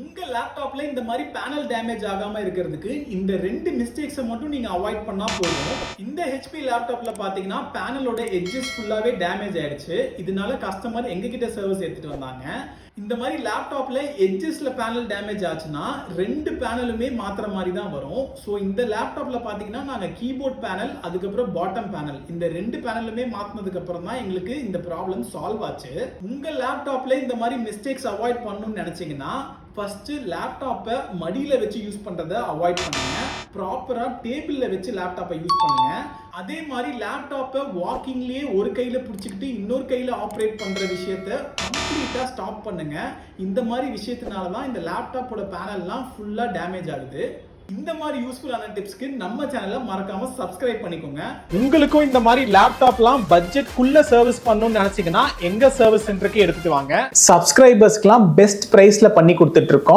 உங்க லேப்டாப்ல இந்த மாதிரி பேனல் டேமேஜ் ஆகாம இருக்கிறதுக்கு இந்த ரெண்டு மிஸ்டேக்ஸை மட்டும் நீங்க அவாய்ட் பண்ணா போதும். இந்த HP லேப்டாப்ல பாத்தீங்கன்னா பேனலோட எட்ஜஸ் ஃபுல்லாவே டேமேஜ் ஆயிடுச்சு. இதனால கஸ்டமர் எங்க கிட்ட சர்வீஸ் எடுத்துட்டு வந்தாங்க. இந்த மாதிரி லேப்டாப்ல எட்ஜஸ்ல பேனல் டேமேஜ் ஆச்சுன்னா ரெண்டு பேனலுமே மாத்துற மாதிரி தான் வரும். ஸோ இந்த லேப்டாப்ல பாத்தீங்கன்னா நாங்க கீபோர்ட் பேனல் அதுக்கப்புறம் பாட்டம் பேனல் இந்த ரெண்டு பேனலுமே மாத்தினதுக்கு அப்புறம் தான் எங்களுக்கு இந்த ப்ராப்ளம் சால்வ் ஆச்சு. உங்க லேப்டாப்ல இந்த மாதிரி மிஸ்டேக்ஸ் அவாய்ட் பண்ணணும்னு நினைச்சீங்கன்னா ஃபர்ஸ்ட் லேப்டாப்பை மடியில வச்சு யூஸ் பண்றதை அவாய்ட் பண்ணுங்க. ப்ராப்பரா டேபிள்ல வச்சு லேப்டாப்பை யூஸ் பண்ணுங்க. அதே மாதிரி லேப்டாப்பை வாக்கிங்லயே ஒரு கையில பிடிச்சிக்கிட்டு இன்னொரு கையில ஆப்ரேட் பண்ற விஷயத்தை கம்ப்ளீட்டா ஸ்டாப் பண்ணுங்க. இந்த மாதிரி விஷயத்தினால தான் இந்த லேப்டாப்போட பேனல்லாம் ஃபுல்லா டேமேஜ் ஆகுது. இந்த மாதிரி யூஸ்ஃபுல்லான டிப்ஸ்க்கு நம்ம சேனலை மறக்காம சப்ஸ்கிரைப் பண்ணிக்கோங்க. உங்களுக்கும் இந்த மாதிரி லேப்டாப்லாம் பட்ஜெட்குள்ள சர்வீஸ் பண்ணணும்னு நினைச்சீங்கன்னா எங்க சர்வீஸ் சென்டருக்கு எடுத்துட்டு வாங்க. சப்ஸ்கிரைபர்ஸ்க்குலாம் பெஸ்ட் பிரைஸ்ல பண்ணி கொடுத்துட்டு இருக்கோம்.